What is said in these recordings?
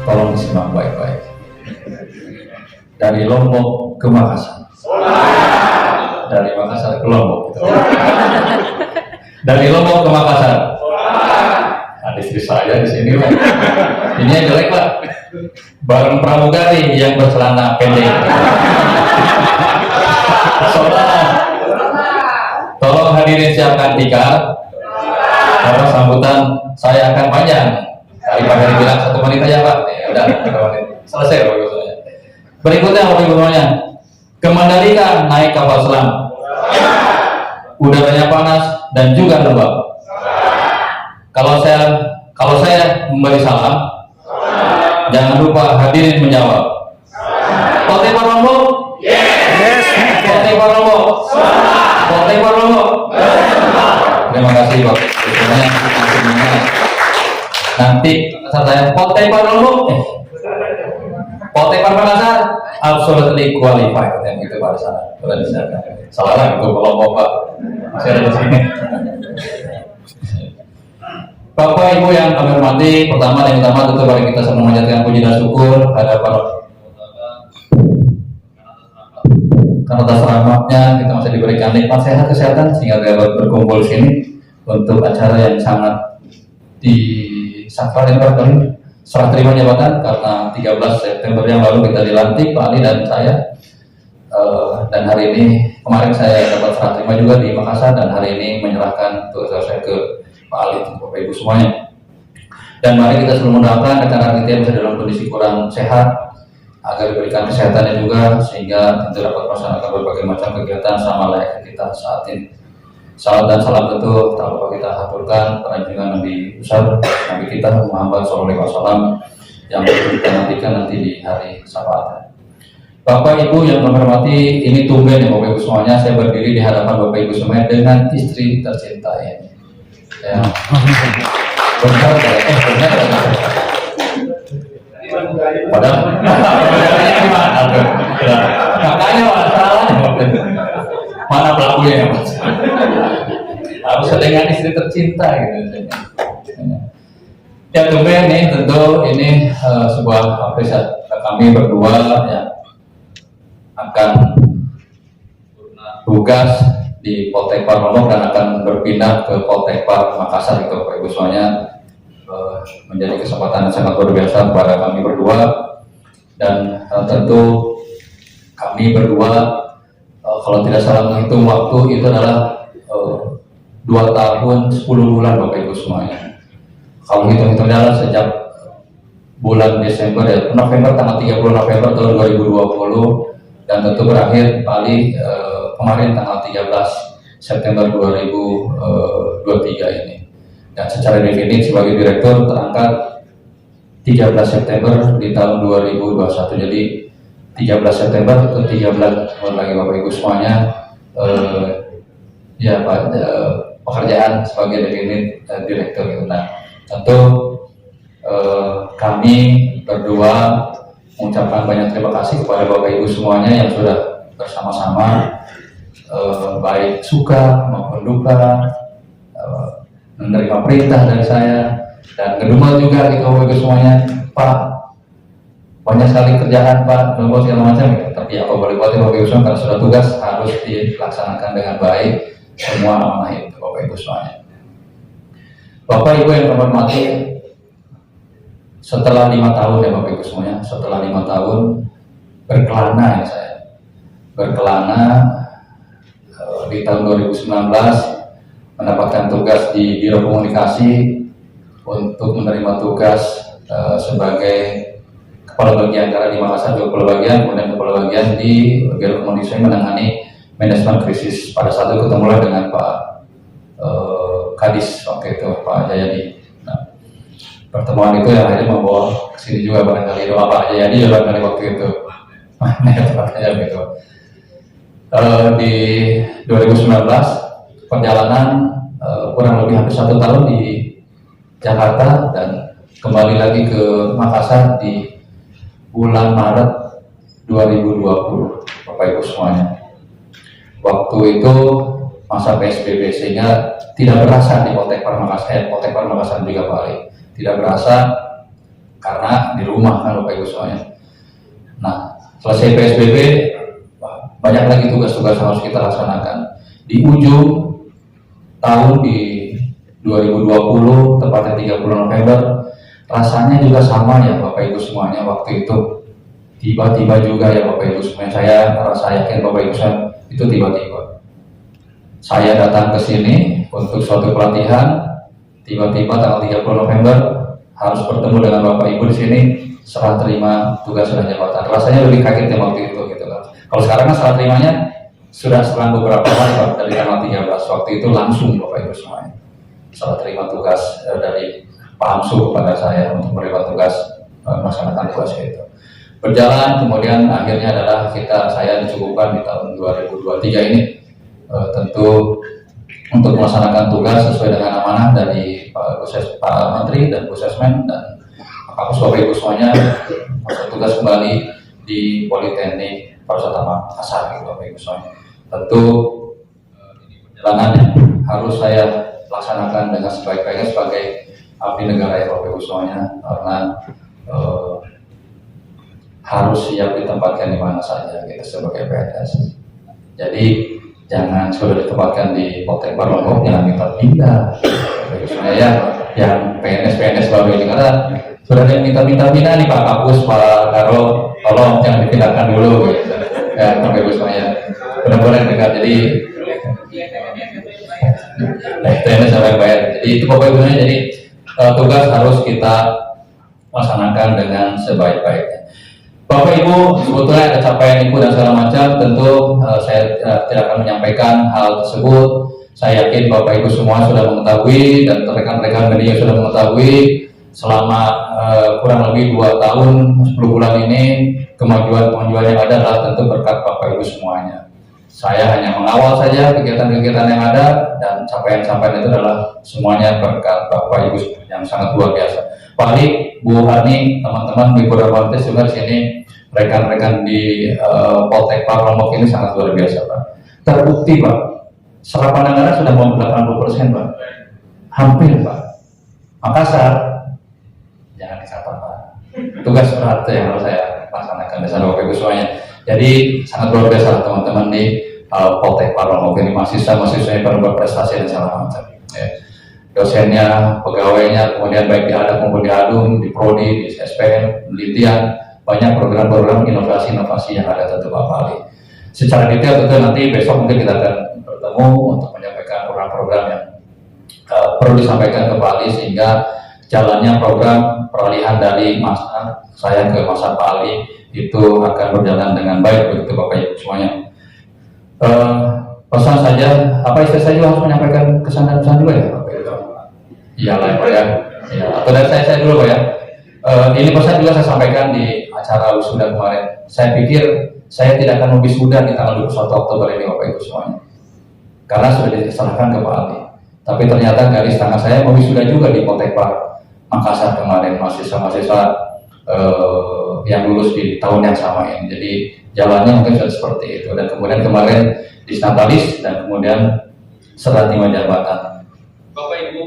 Tolong disimak baik-baik. Dari Lombok ke Makassar. Dari Makassar ke Lombok. Dari Lombok ke Makassar. Ada istri saya di sini lah. Ini yang jelek lah. Bareng pramugari yang bercelana pendek. Saudara, tolong hadirin siapkan tikar. Karena sambutan saya akan panjang. Daripada dibilang 1 menit aja Pak. Ya udah, 1 menit. Selesai Bapak Ibu semuanya. Berikutnya Bapak Ibu semuanya. Ke Mandalika naik kapal selam. Udaranya panas dan juga lembab. Kalau saya memberi salam, jangan lupa hadirin menjawab. Kote Parlombok? Yes. Kote Parlombok? Kote Parlombok? Terima kasih Pak. Nanti saya Kote Parlombok, Kote Makassar, absolutely qualified yang itu pada sana. Salah lagi itu Kelompok Pak. Masih ada di sini. Bapak Ibu yang kami hormati, pertama dan utama tentu bagi kita semua menjadikan puji dan syukur hadapan karena atas rahmatnya kita masih diberikan nikmat sehat kesehatan sehingga dapat berkumpul di sini untuk acara yang sangat disakral yang kali serah terima jabatan karena 13 September yang lalu kita dilantik Pak Ali dan saya dan hari ini kemarin saya dapat serah terima juga di Makassar dan hari ini menyerahkan tugas saya ke Pak Ali untuk Bapak Ibu semuanya. Dan mari kita selalu mendoakan rekan-rekan kita yang bisa dalam kondisi kurang sehat agar diberikan kesehatannya juga sehingga tentu dapat melaksanakan berbagai macam kegiatan sama layaknya kita saat ini. Salam dan salam tentu tak lupa kita haturkan junjungan Nabi besar Nabi kita Muhammad SAW yang kita nantikan nanti di hari syafaat. Bapak Ibu yang kami hormati, ini tumben ya Bapak Ibu semuanya saya berdiri di hadapan Bapak Ibu semuanya dengan istri tercinta ini. Ya. Benar. Padahal makanya masalah mana pelakunya harus dengan istri tercinta gitu. Ya tumben nih tentu ini sebuah apresiasi kami berdua ya akan tugas di Poltekpar Lombok dan akan berpindah ke Poltekpar Makassar itu Bapak Ibu semuanya menjadi kesempatan yang sangat luar biasa kepada kami berdua dan tentu kami berdua kalau tidak salah menghitung waktu itu adalah 2 tahun 10 bulan Bapak Ibu semuanya. Kalau hitung-hitung adalah sejak bulan Desember ya November tanggal 30 November tahun 2020 dan tentu berakhir paling kemarin tanggal 13 September 2023 ini. Dan secara definit sebagai direktur terangkat 13 September di tahun 2021. Jadi 13 September itu 13 tahun lagi Bapak Ibu semuanya ya Pak pekerjaan sebagai definit direktur itu. Nah, tentu kami berdua mengucapkan banyak terima kasih kepada Bapak Ibu semuanya yang sudah bersama-sama baik suka maupun duka menerima perintah dari saya dan kedua juga itu Bapak Ibu semuanya Pak banyak sekali kerjaan Pak nomor segala macam ya. Tapi apa boleh buat Bapak Ibu semuanya karena sudah tugas harus dilaksanakan dengan baik semua amanah itu Bapak Ibu semuanya. Bapak Ibu yang kami hormati, setelah 5 tahun ya Bapak Ibu semuanya, setelah 5 tahun berkelana ya saya berkelana di tahun 2019 mendapatkan tugas di Biro Komunikasi untuk menerima tugas sebagai kepala bagian karena di Makassar juga kepala bagian, kemudian kepala bagian di Biro Komunikasi menangani manajemen krisis. Pada saat itu ketemulah dengan Pak Kadis waktu itu Pak Jayadi. Nah, pertemuan itu yang akhirnya membawa kesini juga barangkali doa Pak Jayadi barangkali waktu itu. Mana ya tepatnya gitu. Di 2019 perjalanan kurang lebih hampir 1 tahun di Jakarta dan kembali lagi ke Makassar di bulan Maret 2020 Bapak Ibu semuanya. Waktu itu masa PSBB sehingga tidak berasa di Poltekpar Makassar juga Pak Ali. Tidak berasa karena di rumah kan Bapak Ibu semuanya. Nah, selesai PSBB banyak lagi tugas-tugas yang harus kita laksanakan. Di ujung tahun di 2020 tepatnya 30 November, rasanya juga sama ya Bapak Ibu semuanya. Waktu itu tiba-tiba juga ya Bapak Ibu semuanya, saya rasa yakin Bapak Ibu semuanya itu tiba-tiba saya datang ke sini untuk suatu pelatihan, tiba-tiba tanggal 30 November harus bertemu dengan Bapak Ibu di sini, serah terima tugas dan jabatan. Rasanya lebih kaget ya waktu itu gitu kan. Kalau sekarang kan serah terimanya sudah selang beberapa hari Pak, dari tanggal 13. Waktu itu langsung Bapak Ibu semuanya serah terima tugas dari Pak Amsu kepada saya untuk menerima tugas melaksanakan tugas itu. Berjalan, kemudian akhirnya adalah saya dicukupkan di tahun 2023 ini tentu untuk melaksanakan tugas sesuai dengan amanah dari Pak Menteri dan Bu Sesmen dan Pak Bapak Ibu semuanya, masa tugas kembali di Politeknik Parwisata Makassar gitu Bapak Ibu semuanya. Tentu ini perjalanannya harus saya laksanakan dengan sebaik-baiknya sebagai abdi negara ya Bapak Ibu semuanya, karena harus siap ditempatkan di mana saja kita sebagai PNS. Jadi jangan sudah ditempatkan di Politeknik Parlombok, jangan minta pindah. Ya, yang PNS baru ini karena sudah ada yang minta pindah nih Pak Kapus, Pak Karo, tolong jangan dipindahkan dulu. Gitu. Ya, Bapak Ibu semuanya, benar-benar dekat. Jadi PNS sampai bayar. Jadi itu Bapak Ibu semuanya. Jadi tugas harus kita laksanakan dengan sebaik-baiknya. Bapak Ibu, sebetulnya ada capaian Ibu dan segala macam, tentu saya tidak akan menyampaikan hal tersebut. Saya yakin Bapak Ibu semua sudah mengetahui dan rekan-rekan media sudah mengetahui selama kurang lebih 2 tahun 10 bulan ini kemajuan yang ada adalah tentu berkat Bapak Ibu semuanya. Saya hanya mengawal saja kegiatan-kegiatan yang ada dan capaian-capaian itu adalah semuanya berkat Bapak Ibu yang sangat luar biasa. Pak Ali, Bu Harni, teman-teman Ibu Darmantes juga di sini, rekan-rekan di Poltek Parlombok ini sangat luar biasa Pak. Terbukti Pak, serapan anggaran sudah mau 80% Pak, hampir Pak. Makassar, jangan dicatat Pak. Tugas berat yang harus saya laksanakan di sana Bapak Ibu semuanya. Jadi sangat luar biasa teman-teman di Poltek Parlombok ini, mahasiswa-mahasiswa yang berprestasi dan segala macam. Ya. Dosennya, pegawainya, kemudian baik di ADAP maupun di ADUM, di Prodi, di SPM, penelitian, banyak program-program inovasi-inovasi yang ada tentu Pak Ali. Secara detail tentu nanti besok mungkin kita akan bertemu untuk menyampaikan program-program yang perlu disampaikan ke Pak Ali sehingga jalannya program peralihan dari masa saya ke masa Pak Ali itu akan berjalan dengan baik begitu Bapak Ibu semuanya. Pesan saja, apa istilah saya juga harus menyampaikan kesan dan pesan juga ya Bapak Ibu. Iya lah Pak ya. Ya, atau dari saya dulu Pak ya. Ini pesan juga saya sampaikan di acara wisuda kemarin. Saya pikir saya tidak akan wisuda di tanggal 21 Oktober ini Bapak Ibu semuanya. Karena sudah diserahkan ke Pak Ali. Tapi ternyata garis tangan saya mau wisuda juga di Poltek Makassar kemarin, mahasiswa-mahasiswa yang lulus di tahun yang sama ini. Jadi jalannya mungkin sudah seperti itu. Dan kemudian kemarin disnatalis dan kemudian serah terima jabatan. Bapak Ibu,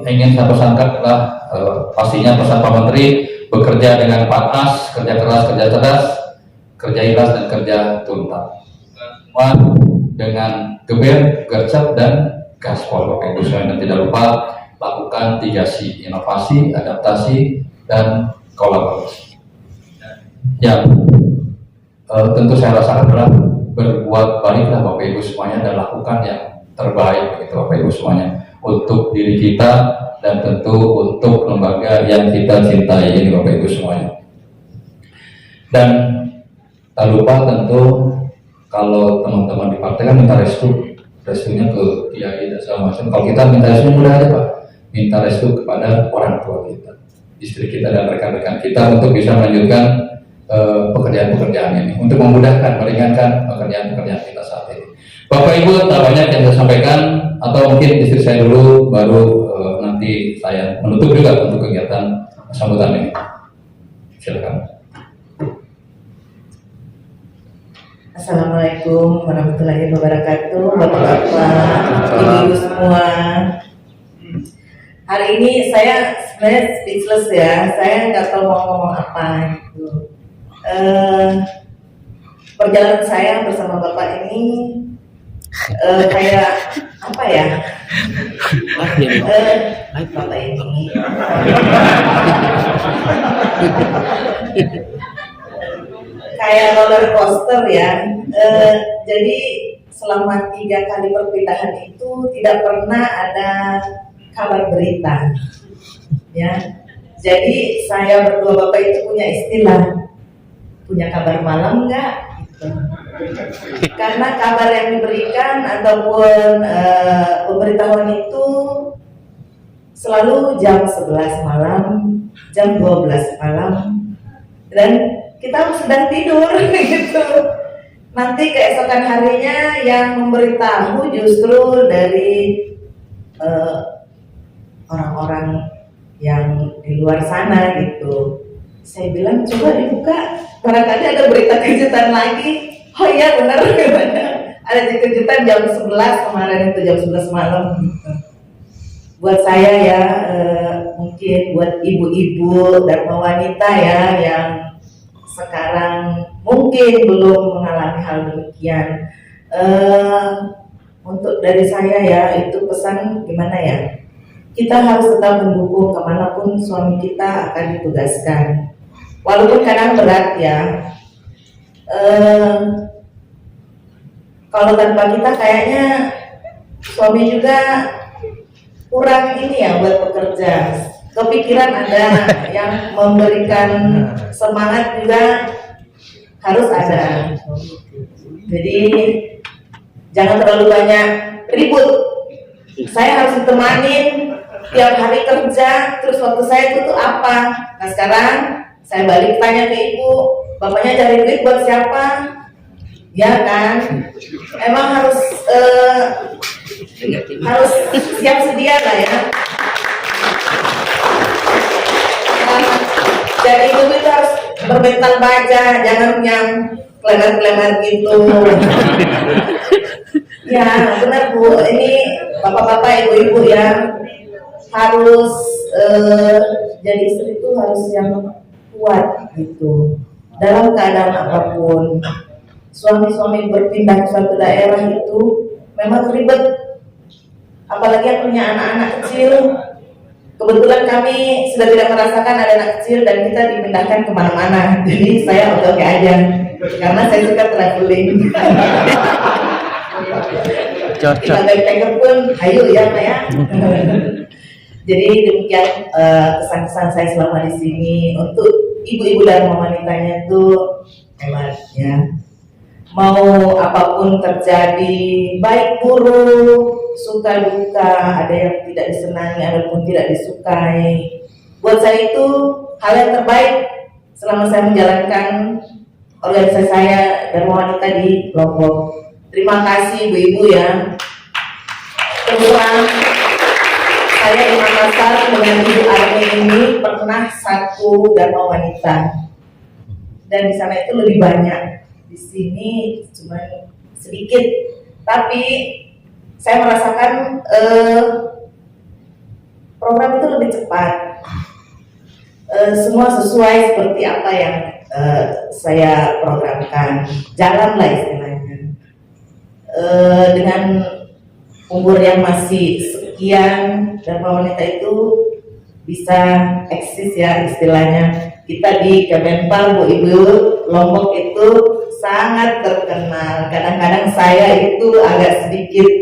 ingin saya pesankan adalah pastinya pesan Pak Menteri bekerja dengan panas, kerja keras, kerja cerdas, kerja ikhlas dan kerja tuntas. Semua dengan geber, gercep dan gaspol Bapak Ibu sekalian, dan tidak lupa lakukan 3C, inovasi, adaptasi dan kolaborasi. Yang tentu saya rasakan adalah berbuat baiklah Bapak Ibu semuanya dan lakukan yang terbaik begitu Bapak Ibu semuanya untuk diri kita dan tentu untuk lembaga yang kita cintai ini Bapak Ibu semuanya. Dan tak lupa tentu kalau teman-teman di partai kan minta restunya ke kiai dan segala macam. Kalau kita minta restu mudah aja Pak, minta restu kepada orang tua kita, istri kita dan rekan-rekan kita untuk bisa melanjutkan pekerjaan-pekerjaan ini, untuk memudahkan, meringankan pekerjaan-pekerjaan kita saat ini. Bapak Ibu, tak banyak yang saya sampaikan, atau mungkin istri saya dulu, baru nanti saya menutup juga untuk kegiatan sambutan ini. Silakan. Assalamualaikum warahmatullahi wabarakatuh, Bapak-bapak, Ibu-ibu semua. Hari ini saya sebenarnya speechless ya. Saya nggak tahu mau ngomong apa gitu. Perjalanan saya bersama Bapak ini kayak apa ya? Bapak ini kayak roller coaster ya. Jadi selama 3 kali perpindahan itu tidak pernah ada kabar berita, ya. Jadi saya berdua Bapak itu punya istilah, punya kabar malam nggak? Gitu. Karena kabar yang diberikan ataupun pemberitahuan itu selalu jam 11 malam, jam 12 malam, dan kita sedang tidur gitu. Nanti keesokan harinya yang memberitahu justru dari orang-orang yang di luar sana gitu. Saya bilang coba dibuka, barangkali ada berita kejutan lagi. Oh iya benar, ada kejutan jam 11 kemarin itu, jam 11 malam gitu. Buat saya ya, mungkin buat ibu-ibu dan wanita ya yang sekarang mungkin belum mengalami hal demikian, untuk dari saya ya, itu pesan gimana ya, kita harus tetap mendukung kemanapun suami kita akan ditugaskan, walaupun kadang berat ya. Kalau tanpa kita kayaknya suami juga kurang ini ya buat bekerja. Kepikiran ada yang memberikan semangat juga harus ada. Jadi jangan terlalu banyak ribut. Saya harus ditemanin tiap hari kerja, terus waktu saya itu tuh apa? Nah sekarang saya balik tanya ke ibu, bapaknya cari duit buat siapa? Ya kan? Emang harus siap sedia lah ya. Jadi ibu itu harus bermental baja, jangan yang klemat-klemat gitu. Ya benar Bu, ini bapak-bapak, ibu-ibu ya harus jadi istri itu harus yang kuat gitu dalam keadaan apapun. Suami-suami berpindah ke suatu daerah itu memang ribet, apalagi yang punya anak-anak kecil. Kebetulan kami sudah tidak merasakan ada anak kecil dan kita dipindahkan kemana-mana. Jadi saya oke-oke aja karena saya suka traveling. Tinggal backpacker pun ayo ya Pak ya. Jadi demikian kesan-kesan saya selama di sini. Untuk ibu-ibu dan wanitanya itu hebat ya. Mau apapun terjadi, baik buruk, suka duka, ada yang tidak disenangi, ada pun tidak disukai. Buat saya itu hal yang terbaik selama saya menjalankan organisasi saya dan wanita di Lombok. Terima kasih ibu-ibu ya. Terus terang, saya di Makassar dengan Ibu Armi ini pernah satu dharma wanita, dan di sana itu lebih banyak. Di sini cuma sedikit, tapi saya merasakan program itu lebih cepat. Semua sesuai seperti apa yang saya programkan, jalan lah istilahnya. Dengan umur yang masih sekian, dharma wanita itu bisa eksis ya istilahnya. Kita di Kemenpar, Bu Ibu, Lombok itu sangat terkenal. Kadang-kadang saya itu agak sedikit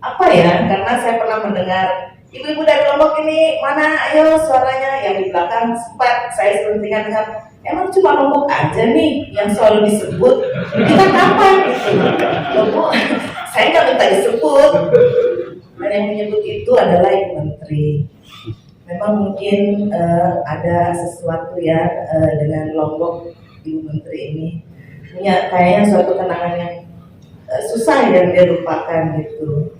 apa ya, karena saya pernah mendengar ibu-ibu dari Lombok ini mana, ayo suaranya, yang di belakang sempat saya selentingan dengan, emang cuma Lombok aja nih yang selalu disebut, kita kapan gitu. Lombok, saya nggak minta disebut, dan yang menyebut itu adalah Ibu Menteri. Memang mungkin ada sesuatu ya dengan Lombok, Ibu Menteri ini punya kayaknya suatu kenangan yang susah yang dia lupakan gitu.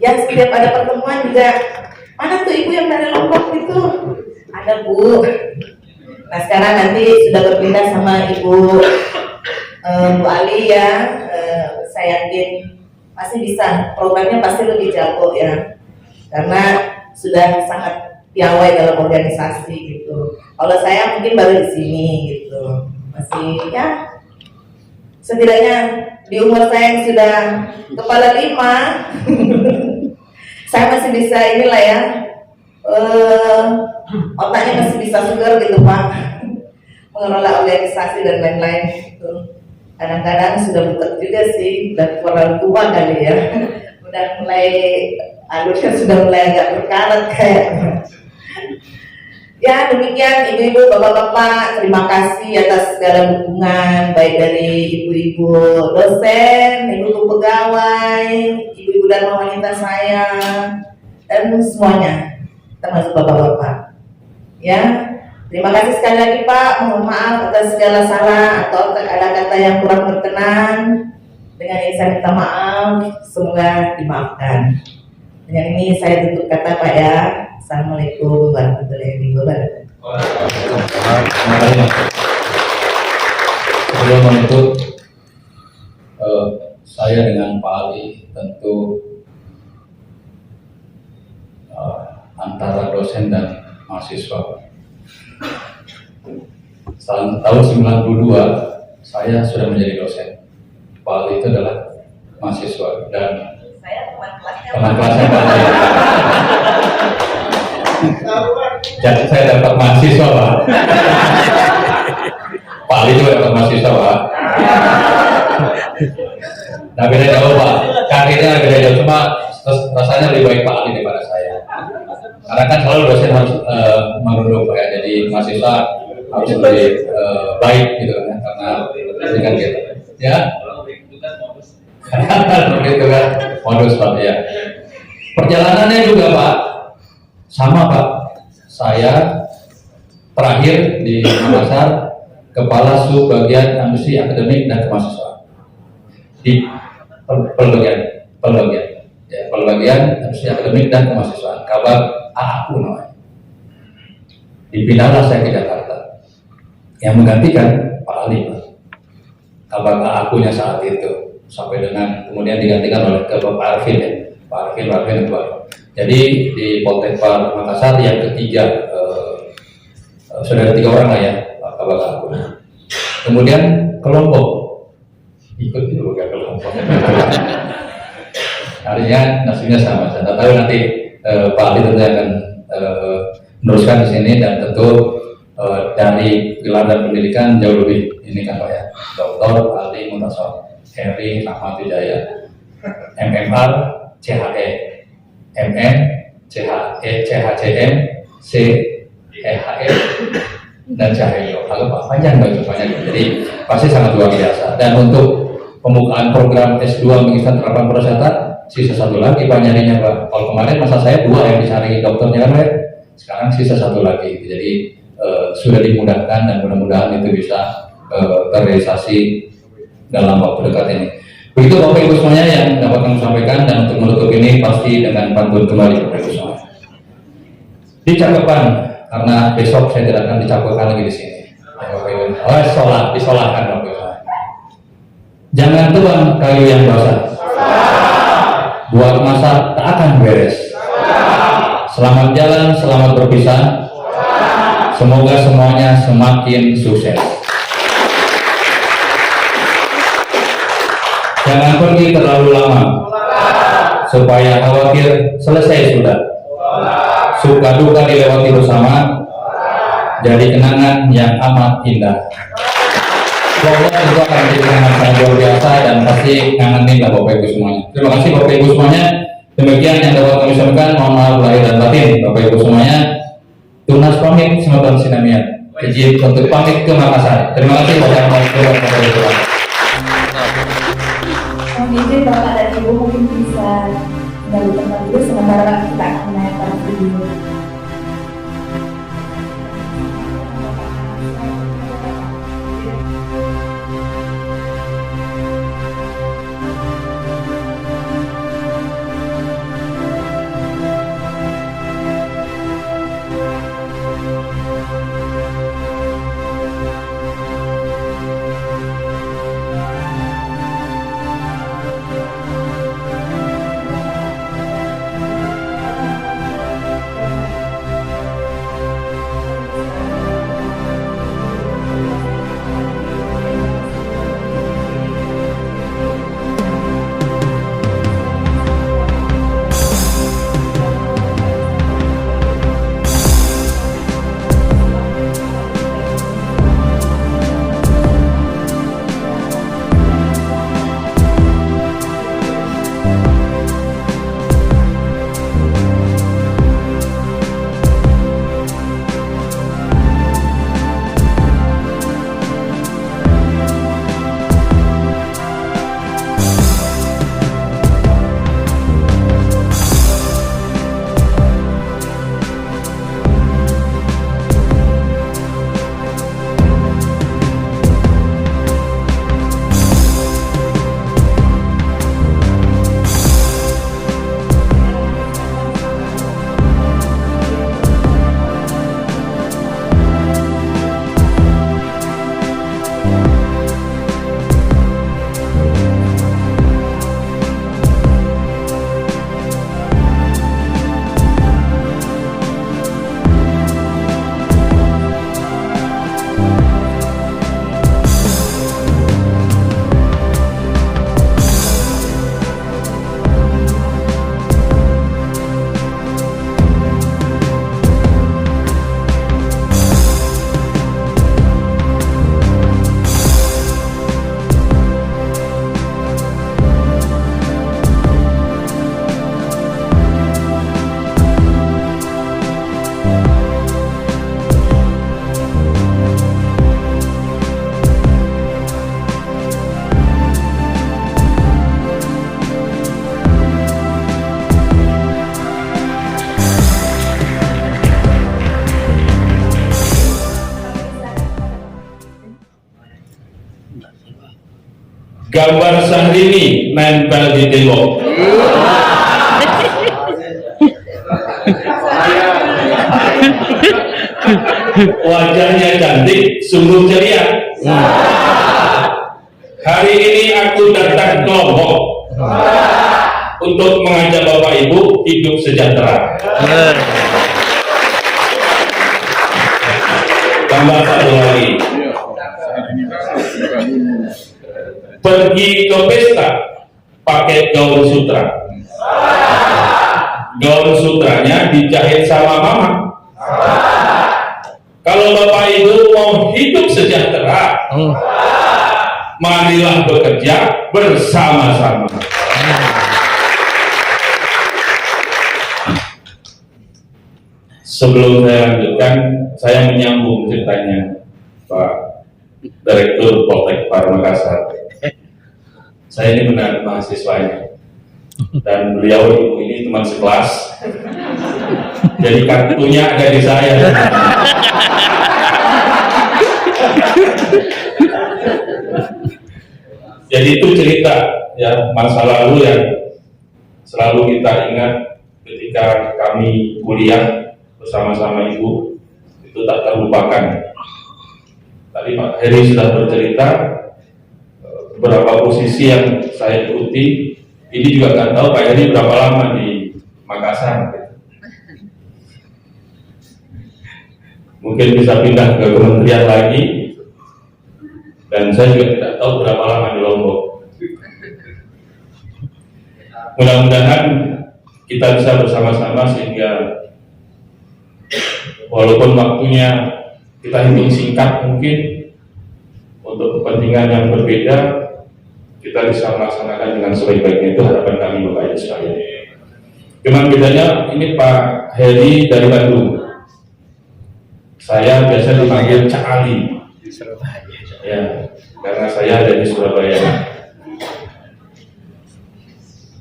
Ya setiap ada pertemuan juga, mana tuh ibu yang dari Lombok itu? Ada Bu. Nah sekarang nanti sudah berpindah sama Ibu Bu Ali ya, saya yakin pasti bisa, programnya pasti lebih jago ya, karena sudah sangat piawai dalam organisasi gitu. Kalau saya mungkin baru di sini gitu, masih ya setidaknya di umur saya yang sudah kepala 5 saya masih bisa inilah ya, otaknya masih bisa segar gitu Pak, mengelola organisasi dan lain-lain gitu. Kadang-kadang sudah betul juga sih, udah terlalu tua kali ya, udah mulai alurnya sudah mulai agak berkarat kayak. Ya demikian ibu-ibu, bapak-bapak, terima kasih atas segala dukungan baik dari ibu-ibu dosen, ibu-ibu pegawai, ibu-ibu dan wanita saya, dan semuanya, termasuk bapak-bapak. Ya, terima kasih sekali lagi Pak, mohon maaf atas segala salah atau ada kata yang kurang berkenan. Dengan ini saya minta maaf, semoga dimaafkan. Dengan ini saya tutup kata Pak ya. Assalamualaikum warahmatullahi wabarakatuh. Sebelum menutup, saya dengan Pak Ali tentu antara dosen dan mahasiswa. Tahun 92 saya sudah menjadi dosen. Pak Ali itu adalah mahasiswa dan Saya teman kelasnya Pak Ali. Jadi saya dapat mahasiswa Pak. Pak Ali juga dapat mahasiswa Pak. Nah beda jauh Pak, karirnya beda jauh, cuma rasanya lebih baik Pak Ali daripada saya. Karena kan selalu dosen harus merunduk Pak ya, jadi mahasiswa harus lebih baik gitu kan, karena pendidikan kita. Ya. Begitu kan, modus Pak ya. Perjalanannya juga Pak, sama Pak. Saya terakhir di Makassar, Kepala Sub Bagian Industri Akademik dan Kemahasiswaan di Pelbagian Industri Akademik dan Kemahasiswaan. Kabar aku namanya. Dipindahlah saya ke Jakarta. Yang menggantikan Pak Ali Pak. Kabar akunya saat itu sampai dengan kemudian digantikan oleh Pak Arvin ya. Pak Arvin itu baru. Jadi di Poltekpar Makassar yang ketiga, sudah ada 3 orang lah ya Pak kabar aku. Kemudian kelompok ikut juga kelompok. Artinya nasibnya sama. Saya tahu nanti Pak Ali tentu akan meneruskan di sini dan tentu dari gelar dan pendidikan jauh lebih ini kan Pak ya, Dr. Ali Muntasor Heri Ahmad Wijaya, MMR, CHE, MM, CHCM, CEHE, dan Cahyo. Agak panjang banyak. Jadi pasti sangat luar biasa. Dan untuk pembukaan program S2 mengisahkan terapan perusahaan, sisa 1 lagi Pak nyarinya Pak. Kalau kemarin masa saya 2 yang dicari dokternya kan Pak, sekarang sisa 1 lagi. Jadi sudah dimudahkan dan mudah-mudahan itu bisa terrealisasi dalam waktu dekat ini. Begitu Bapak Ibu semuanya yang dapat kami sampaikan, dan untuk menutup ini pasti dengan pantun kembali Bapak Ibu semuanya. Dicakapkan, karena besok saya tidak akan dicakapkan lagi di sini. Bapak Ibu, disolahkan Bapak Ibu. Jangan tuang kayu yang basah, buat masa tak akan beres. Selamat jalan, selamat berpisah. Semoga semuanya semakin sukses. Jangan pergi terlalu lama, supaya khawatir selesai sudah. Suka duka dilewati bersama, jadi kenangan yang amat indah. Semoga itu akan menjadi kenangan sangat luar biasa dan pasti ngangenin lah Bapak Ibu semuanya. Terima kasih Bapak Ibu semuanya. Demikian yang dapat kami sampaikan. Mohon maaf lahir dan batin Bapak Ibu semuanya. Tunas pamit sematan sinamian. Izin untuk pamit ke Makassar. Terima kasih. Wassalamualaikum warahmatullahi wabarakatuh. Mungkin Bapak dan Ibu mungkin bisa tinggal di tempat dulu sementara kita akan menaikkan video. Gambar Syahrini nempel di tembok. Wajahnya cantik, sungguh ceria. Hari ini aku datang ke Lombok untuk mengajak Bapak Ibu hidup sejahtera. Tambah satu lagi. Pergi ke pesta pakai gaun sutra. Gaun sutranya dijahit sama mama. Kalau Bapak Ibu mau hidup sejahtera, marilah bekerja bersama-sama. Sebelum saya lanjutkan, saya menyambung ceritanya Pak Direktur Poltekpar Makassar. Saya ini benar mahasiswanya, dan beliau ibu ini teman sekelas. Jadi kartunya ada di saya. Jadi itu cerita ya masa lalu yang selalu kita ingat ketika kami kuliah bersama-sama ibu, itu tak terlupakan. Tadi Pak Heri sudah bercerita beberapa posisi yang saya ikuti. Ini juga nggak tahu Pak Heri berapa lama di Makassar. Mungkin bisa pindah ke kementerian lagi, dan saya juga tidak tahu berapa lama di Lombok. Mudah-mudahan kita bisa bersama-sama sehingga walaupun waktunya kita hitung singkat mungkin untuk kepentingan yang berbeda, kita bisa melaksanakan dengan sebaik-baiknya. Itu harapan kami Bapak Ibu sekalian. Cuman bedanya ini Pak Heri dari Bandung. Saya biasa dipanggil Cak Ali. Ya, karena saya dari Surabaya.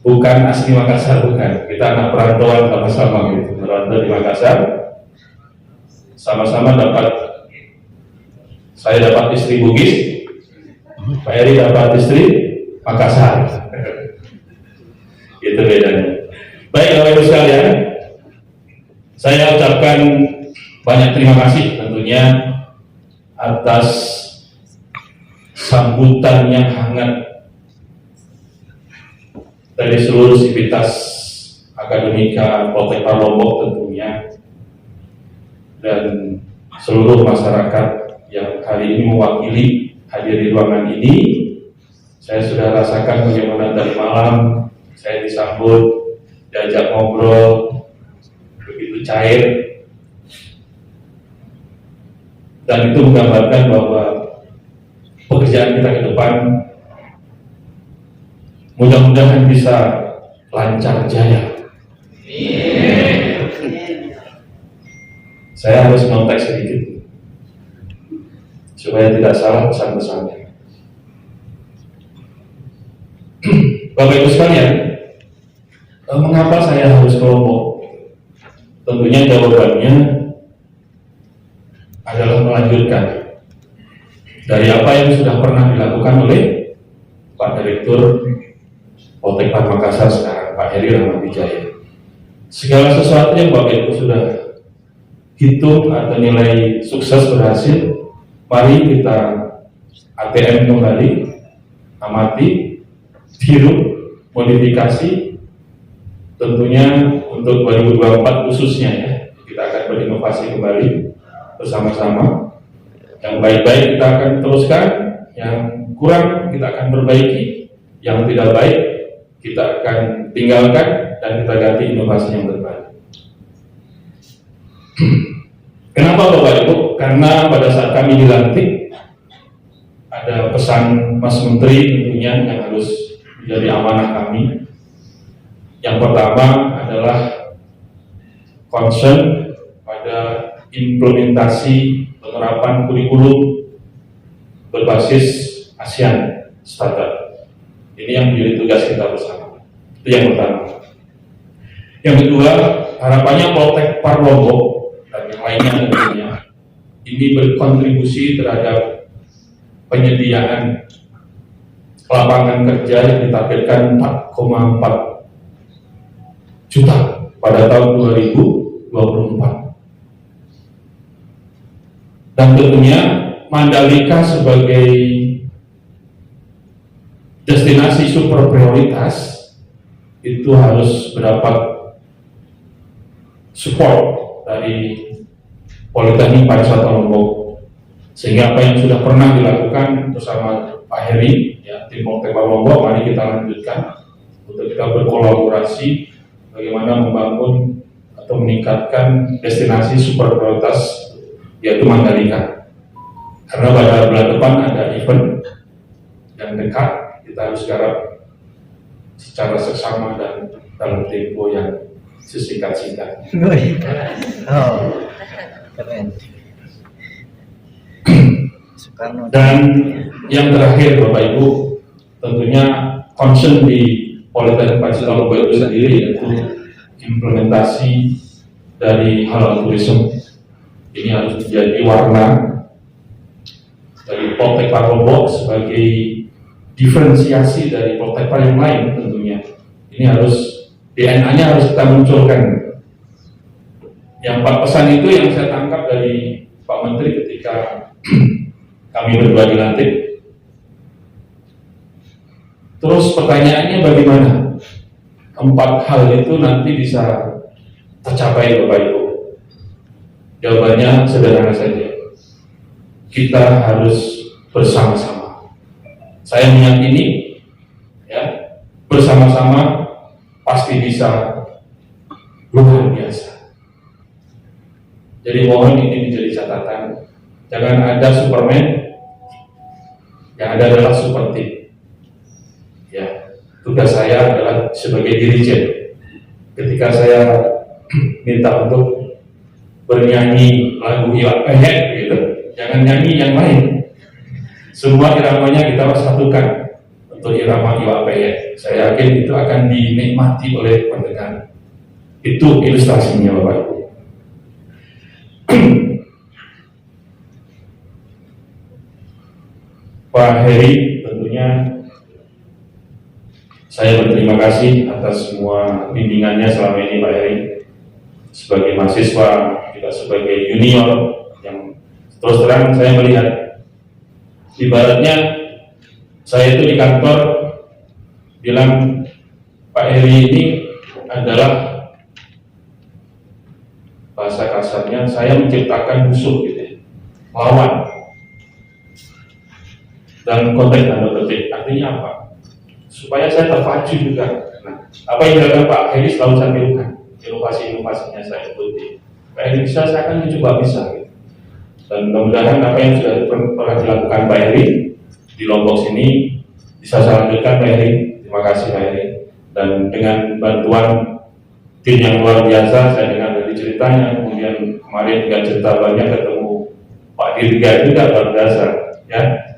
Bukan asli Makassar, bukan. Kita anak perantauan sama-sama gitu. Merantau di Makassar. Sama-sama saya dapat istri Bugis, Pak Heri dapat istri Makassar. Itu bedanya. Baik Bapak Ibu sekalian, saya ucapkan banyak terima kasih tentunya atas sambutan yang hangat dari seluruh sivitas akademika Poltekpar Lombok tentunya, dan seluruh masyarakat yang hari ini mewakili hadir di ruangan ini. Saya sudah rasakan bagaimana dari malam saya disambut, diajak ngobrol begitu cair, dan itu menggambarkan bahwa pekerjaan kita ke depan mudah-mudahan bisa lancar jaya. Saya harus nontek sedikit supaya tidak salah pesan-pesannya. Bapak Ibu sekalian, mengapa saya harus ke Lombok? Tentunya jawabannya adalah melanjutkan dari apa yang sudah pernah dilakukan oleh Pak Direktur Poltekpar Makassar sekarang, Pak Heri Rahmatwijaya. Segala sesuatu yang Bapak Ibu sudah hitung atau nilai sukses berhasil, mari kita ATM kembali, amati, tiru, modifikasi, tentunya untuk 2024 khususnya ya, kita akan berinovasi kembali bersama-sama. Yang baik-baik kita akan teruskan, yang kurang kita akan perbaiki, yang tidak baik kita akan tinggalkan dan kita ganti inovasi yang terbaik. Kenapa Bapak Ibu? Karena pada saat kami dilantik ada pesan Mas Menteri tentunya yang harus menjadi amanah kami. Yang pertama adalah concern pada implementasi penerapan kurikulum berbasis ASEAN Standard. Ini yang menjadi tugas kita bersama. Itu yang pertama. Yang kedua, harapannya Poltekpar Lombok dan yang lainnya tentunya ini berkontribusi terhadap penyediaan lapangan kerja yang ditargetkan 4,4 juta pada tahun 2024. Dan tentunya Mandalika sebagai destinasi super prioritas itu harus mendapat support dari Politeknik Pariwisata Lombok, sehingga apa yang sudah pernah dilakukan bersama Pak Heri, ya, tim Poltek Lombok, mari kita lanjutkan untuk kita berkolaborasi bagaimana membangun atau meningkatkan destinasi super prioritas yaitu Mandalika. Karena pada bulan depan ada event yang dekat, kita harus garap secara seksama dan dalam tempo yang sesingkat-singkat. Oh, keren. Soekarno. Dan yang terakhir Bapak Ibu, tentunya concern di Politeknik Pariwisata Lombok itu sendiri yaitu implementasi dari halal tourism. Ini harus menjadi warna dari Poltek Lombok sebagai diferensiasi dari Poltek yang lain tentunya. Ini harus DNA-nya harus kita munculkan. Yang 4 pesan itu yang saya tangkap dari Pak Menteri ketika kami berdua dilantik. Terus pertanyaannya bagaimana 4 hal itu nanti bisa tercapai Bapak Ibu? Jawabannya sederhana saja. Kita harus bersama-sama. Saya meyakini, ya, bersama-sama pasti bisa luar biasa. Jadi mohon ini menjadi catatan. Jangan ada Superman, yang ada adalah super team. Ya, tugas saya adalah sebagai dirijen. Ketika saya minta untuk bernyanyi lagu Iwak Pehet gitu, jangan nyanyi yang lain. Semua iramanya kita harus satukan untuk irama Iwak Pehet. Saya yakin itu akan dinikmati oleh pendengar. Itu ilustrasinya Bapak Ibu. Pak Heri, tentunya saya berterima kasih atas semua bimbingannya selama ini Pak Heri. Sebagai mahasiswa, juga sebagai junior yang terus terang saya melihat ibaratnya saya itu di kantor bilang Pak Heri ini adalah bahasa kasarnya saya menciptakan musuh gitu ya, lawan. Dan konteks tanda petik artinya apa? Supaya saya terpacu juga. Nah, apa yang dilakukan Pak Heri selalu saya tirukan, inovasi-inovasinya saya ikuti. Pak Heri bisa, saya akan mencoba bisa. Gitu. Dan mudah-mudahan apa yang sudah pernah dilakukan Pak Heri di Lombok sini bisa saya lanjutkan Pak Heri. Terima kasih Pak Heri. Dan dengan bantuan tim yang luar biasa, saya dengar dari ceritanya, kemudian kemarin juga cerita banyak ketemu Pak Dirga juga luar biasa, ya.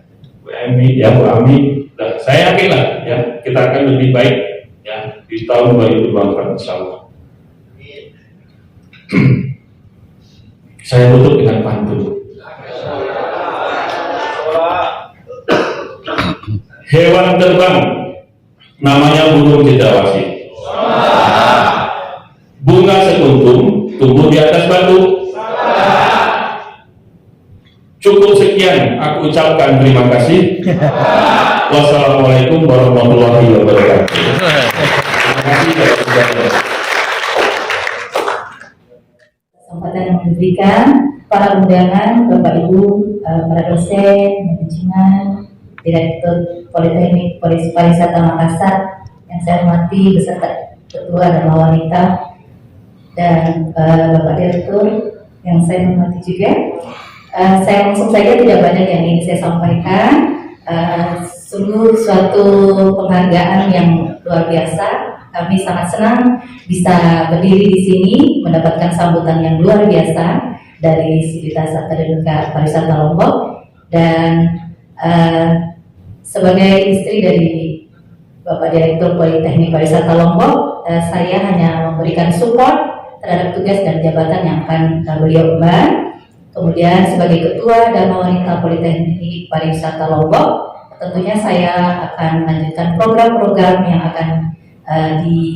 Bu Ami, ya Bu Ami, nah, saya yakin lah, ya kita akan lebih baik, ya di tahun 2024 insya Allah. Saya tutup dengan pantun. Hewan terbang namanya burung cendrawasih. Bunga sekuntum tumbuh di atas batu. Cukup sekian aku ucapkan terima kasih. Wassalamualaikum warahmatullahi wabarakatuh. Terima kasih. Kesempatan yang diberikan para undangan, Bapak Ibu, para dosen, manajemen, Direktur Politeknik Pariwisata Makassar yang saya hormati beserta Ketua dan Wanita dan Bapak Direktur yang saya hormati juga. Saya langsung saja, tidak banyak yang ingin saya sampaikan. Sungguh suatu penghargaan yang luar biasa. Kami sangat senang bisa berdiri di sini, mendapatkan sambutan yang luar biasa dari Sivitas Akademika Pariwisata Lombok, dan sebagai istri dari Bapak Direktur Politeknik Pariwisata Lombok, saya hanya memberikan support terhadap tugas dan jabatan yang akan beliau emban. Kemudian sebagai Ketua dan Wanita Politeknik Pariwisata Lombok, tentunya saya akan melanjutkan program-program yang akan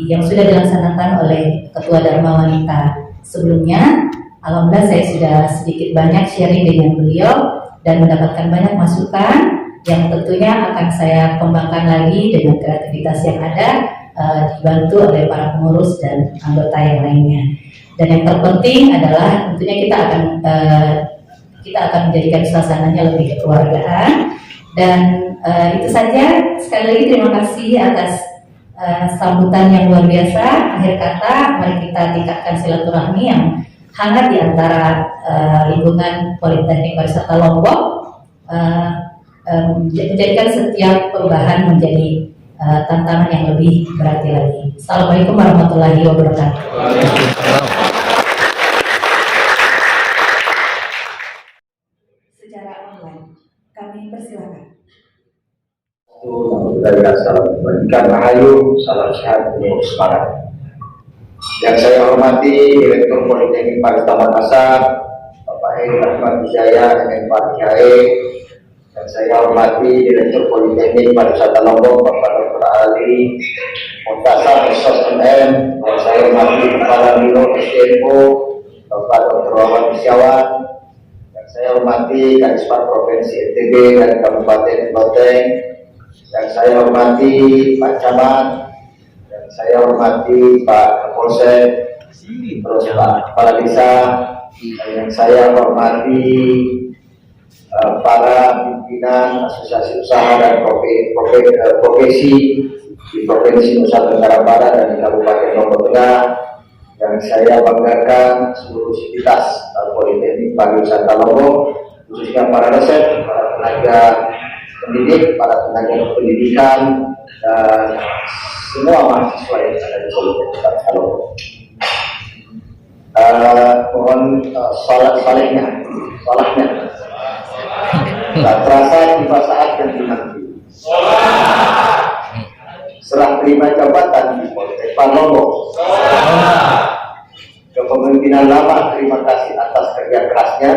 yang sudah dilaksanakan oleh Ketua Dharma Wanita sebelumnya. Alhamdulillah saya sudah sedikit banyak sharing dengan beliau dan mendapatkan banyak masukan yang tentunya akan saya kembangkan lagi dengan kreativitas yang ada, dibantu oleh para pengurus dan anggota yang lainnya. Dan yang terpenting adalah tentunya kita akan menjadikan suasananya lebih kekeluargaan. Dan itu saja. Sekali lagi terima kasih atas sambutan yang luar biasa. Akhir kata, mari kita tingkatkan silaturahmi yang hangat di antara lingkungan Politeknik Pariwisata Lombok, menjadikan setiap perubahan menjadi tantangan yang lebih berarti lagi. Assalamualaikum warahmatullahi wabarakatuh. Secara online, kami persilakan. Salam kebajikan, rahayu, salam sehat, penuh semangat. Yang saya hormati Direktur Politeknik Pariwisata Makassar, Bapak Heri Rahmat Wijaya, Pak Kiai. Yang saya hormati Direktur Politeknik Pariwisata Lombok, Bapak Dr. Ali Muntasar SOSMM. Yang saya hormati Kepala Biro SDMO, Bapak Dr. Wawan Isyawan. Yang saya hormati Kadispat Provinsi NTB dan Kabupaten Boteng. Yang saya hormati Pak Camat, yang saya hormati Pak Kapolsek, terus Pak Kepala Desa, dan yang saya hormati para pimpinan asosiasi usaha dan profesi di Provinsi Nusa Tenggara Barat dan di Kabupaten Lombok Tengah. Yang saya banggakan seluruh sivitas Politeknik Pariwisata Lombok, khususnya para dosen, para tenaga pendidik, para tenaga pendidikan, dan semua mahasiswa yang ada di Politeknik Pariwisata Lombok. Mohon salahnya. Tak terasa tiba saat yang dinanti. Serah terima jabatan di Politeknik Lombok. Kepemimpinan lama, terima kasih atas kerja kerasnya.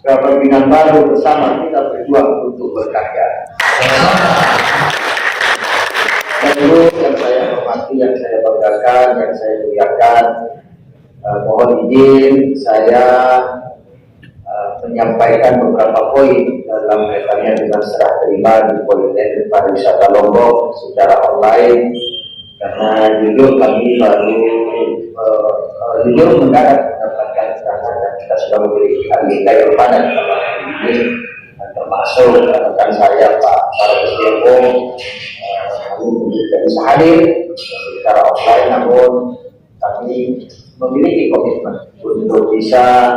Kepemimpinan baru bersama kita berjuang untuk berkarya. Terus yang saya hormati, yang saya banggakan, yang saya muliakan, mohon izin saya menyampaikan beberapa poin dalam kaitannya dengan serah terima di Politeknik Pariwisata Lombok secara online, karena jujur kami baru mendarat mendapatkan karena kita sudah memiliki agenda yang padat ini, termasuk rekan saya Pak SDMO kami tidak bisa hadir secara offline, namun kami memiliki komitmen untuk bisa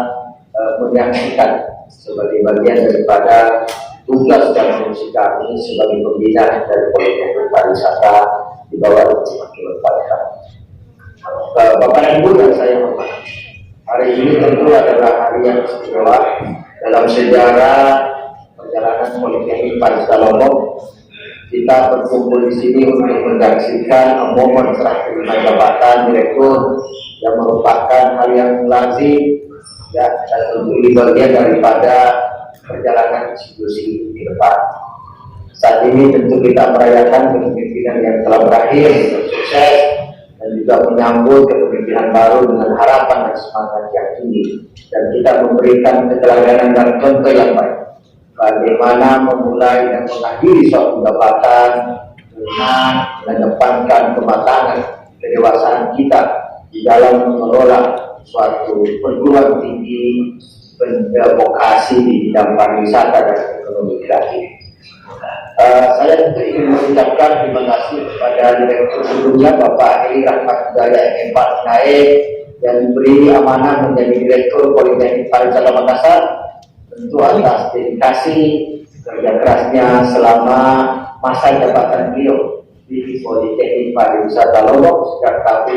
menyaksikan sebagai bagian daripada tugas dan fungsi kami sebagai pembina dari Politeknik Pariwisata di bawah Kementerian Pariwisata. Bapak dan Ibu yang saya hormati, hari ini tentu adalah hari yang istimewa dalam sejarah perjalanan Politeknik Pariwisata Lombok. Kita berkumpul di sini untuk menyaksikan momen serah terima jabatan direktur yang merupakan hal yang lazim, ya, dan tentu ini bagian daripada perjalanan institusi di depan. Saat ini tentu kita merayakan kepemimpinan yang telah berakhir dengan sukses dan juga menyambut kepemimpinan baru dengan harapan dan semangat yang tinggi, dan kita memberikan keteladanan dan contoh yang baik bagaimana memulai dan mengakhiri suatu jabatan dengan mengedepankan kematangan kedewasaan kita di dalam mengelola suatu perguruan tinggi vokasi di bidang pariwisata dan ekonomi kreatif. Saya tentu ingin mengucapkan terima kasih kepada direktur sebelumnya Bapak Heri Rahmat Wijaya Pak Kiai yang diberi amanah menjadi direktur Politeknik Pariwisata Makassar, tentu atas dedikasi kerja kerasnya selama masa jabatan beliau di Politeknik Pariwisata Lombok sejak tahun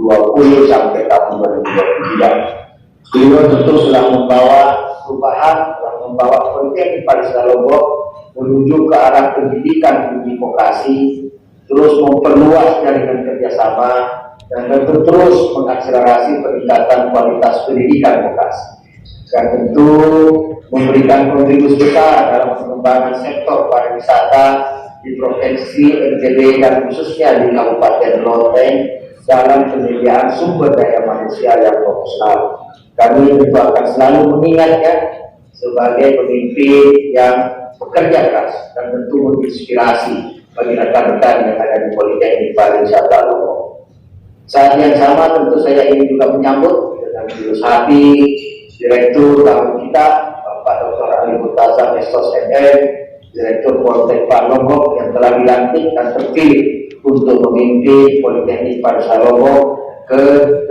2020 sampai tahun 2023. Beliau tentu sudah membawa perubahan, telah membawa Politeknik Pariwisata Lombok menuju ke arah pendidikan tinggi vokasi, terus memperluas jaringan kerjasama, dan terus mengakselerasi peningkatan kualitas pendidikan vokasi. dan tentu memberikan kontribusi besar dalam pengembangan sektor pariwisata di Provinsi NTB dan khususnya di Kabupaten Loteng dalam penyediaan sumber daya manusia yang profesional. Kami tentu akan selalu mengingatnya sebagai pemimpin yang bekerja keras dan tentu menginspirasi bagi rekan-rekan yang ada di Politeknik Pariwisata Lombok. Saat yang sama tentu saya ingin juga menyambut dengan tulus hati Direktur Bank kita, Bapak Dr. Ali Murtaza Mestos MM, Direktur Politeknik Lombok yang telah dilantik dan terpilih untuk memimpin Politeknik Pariwisata Lombok ke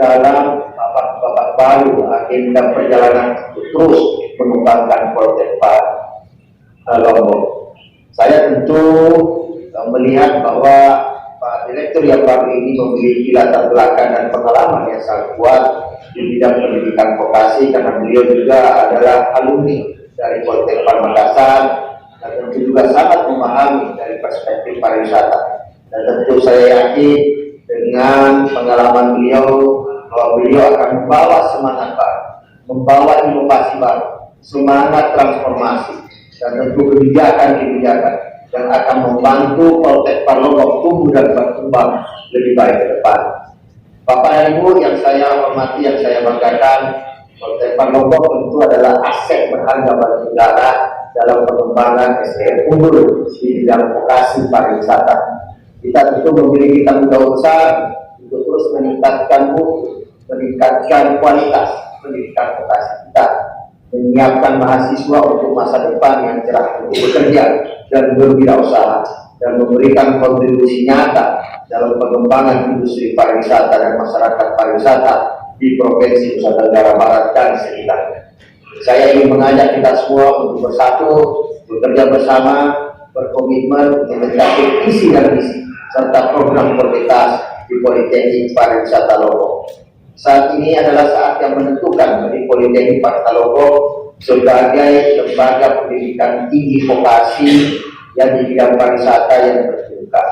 dalam babak baru agenda perjalanan terus mengembangkan Politeknik Lombok. Saya tentu melihat bahwa Pak Direktur yang baru ini memiliki latar belakang dan pengalaman yang sangat kuat di bidang pendidikan vokasi karena beliau juga adalah alumni dari Politeknik Makassar dan tentu juga sangat memahami dari perspektif pariwisata. Dan tentu saya yakin dengan pengalaman beliau bahwa beliau akan membawa semangat baru, membawa inovasi baru, semangat transformasi dan tentu kebijakan-kebijakan yang akan membantu Politeknik Lombok tumbuh dan berkembang lebih baik ke depan. Bapak dan Ibu yang saya hormati, yang saya banggakan, Politeknik Lombok tentu adalah aset berharga bagi negara dalam pengembangan SDM unggul di bidang vokasi pariwisata. Kita tentu memiliki tanggung jawab besar untuk terus meningkatkan mutu, meningkatkan kualitas pendidikan vokasi kita, menyiapkan mahasiswa untuk masa depan yang cerah untuk bekerja dan berwirausaha dan memberikan kontribusi nyata dalam pengembangan industri pariwisata dan masyarakat pariwisata di Provinsi Nusa Tenggara Barat dan sekitarnya. Saya ingin mengajak kita semua untuk bersatu, bekerja bersama, berkomitmen untuk mencapai visi dan misi serta program prioritas di Politeknik Pariwisata Lombok. Saat ini adalah saat yang menentukan bagi Politeknik Pariwisata Lombok sebagai lembaga pendidikan tinggi vokasi yang di bidang pariwisata yang terbuka.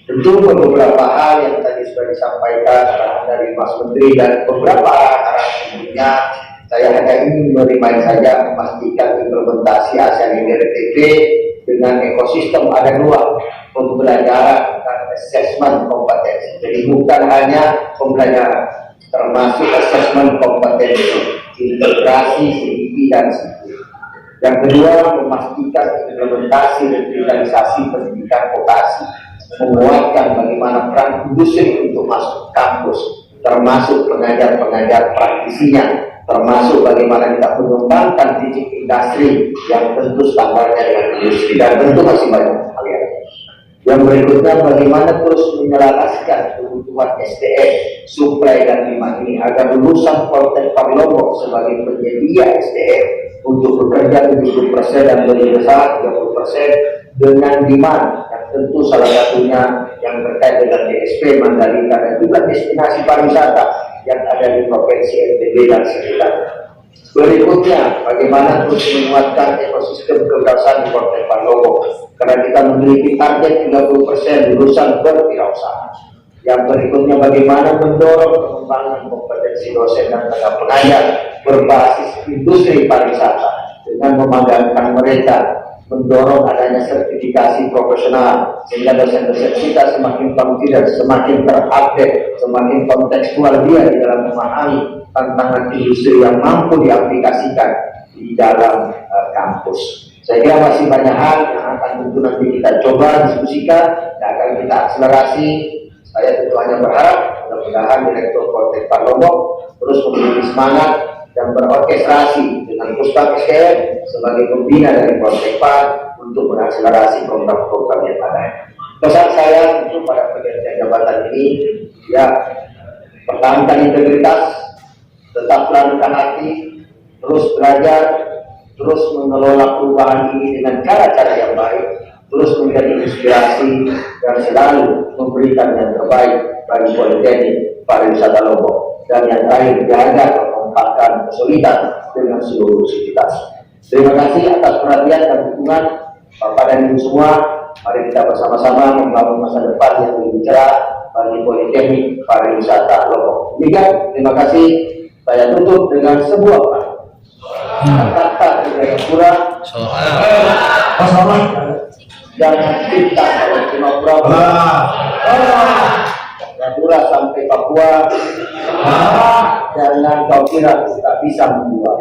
Tentu beberapa hal yang tadi sudah disampaikan dari Mas Menteri dan beberapa arahan sebelumnya, saya hanya ingin merimain saja memastikan implementasi ASEAN RTP dengan ekosistem ada dua, pembelajaran dan asesmen kompetensi. Jadi bukan hanya pembelajaran, termasuk asesmen kompetensi, integrasi CIP dan CIP. Yang kedua, memastikan implementasi revitalisasi pendidikan vokasi, menguatkan bagaimana peran industri untuk masuk kampus, termasuk pengajar-pengajar praktisinya, termasuk bagaimana kita mengembangkan titik industri yang tentu standarnya dengan industri, dan tentu masih banyak hal yang lain. Yang berikutnya, bagaimana terus menyelaraskan kebutuhan SDM, supply dan demand ini agar lulusan Politeknik Lombok sebagai penyedia SDM untuk bekerja 70% dan lebih besar 30% dengan demand yang tentu salah satunya yang terkait dengan DSP Mandalika dan juga destinasi pariwisata yang ada di Provinsi NTB dan sekitarnya. Berikutnya, bagaimana terus menguatkan ekosistem kewirausahaan di Politeknik Lombok karena kita memiliki target 30% lulusan berwirausaha. Yang berikutnya, bagaimana mendorong pengembangan kompetensi dosen dan tenaga pengajar berbasis industri pariwisata dengan memagangkan mereka, mendorong adanya sertifikasi profesional sehingga dosen-dosen kita semakin confident, semakin terupdate, semakin kontekstual dia di dalam memahami tantangan industri yang mampu diaplikasikan di dalam kampus. Saya kira masih banyak hal yang akan tentu nanti kita coba diskusikan dan akan kita akselerasi. Saya tentu hanya berharap mudah-mudahan Direktur Politeknik Lombok terus memiliki semangat dan berorkestrasi dengan Puspang SDM sebagai pembina dari Politeknik untuk mengakselerasi program-program yang ada. Pesan saya tentu pada penggantian jabatan ini, ya, pertahankan integritas, tetaplah rendah hati, terus belajar, terus mengelola perubahan ini dengan cara-cara yang baik, terus menjadi inspirasi dan selalu memberikan yang terbaik bagi Politeknik Pariwisata Lombok. Dan yang terakhir, jaga kekompakan kesulitan dengan seluruh sivitas. Terima kasih atas perhatian dan dukungan Bapak dan Ibu semua. Mari kita bersama-sama membangun masa depan yang lebih cerah bagi Politeknik Pariwisata Lombok. Demikian, terima kasih. Saya tutup dengan sebuah kata di Jayapura, jangan kita kalau Jayapura, Jayapura sampai Papua, jangan kau kira kita bisa membuat.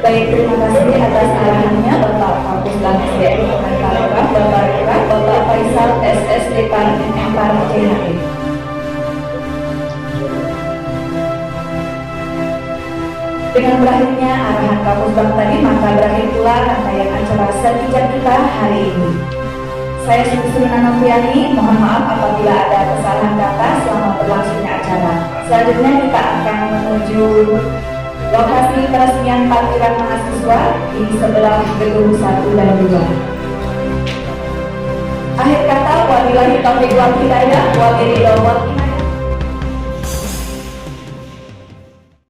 Baik, terima kasih atas arahannya Bapak Kapus Dan SDM Kemenparekraf, Bapak Rektor, Bapak Faisal SS Departemen Empar CHI. Dengan berakhirnya arahan Kapus Bank tadi, maka berakhir pula rangkaian acara sertijab kita hari ini. Saya Sri Nanoviani, mohon maaf apabila ada kesalahan kata selama berlangsungnya acara. Selanjutnya kita akan menuju lokasi peresmian parkiran mahasiswa di sebelah gedung 1 dan 2. Akhir kata, wabillahi taufiq wal hidayah, wa billahi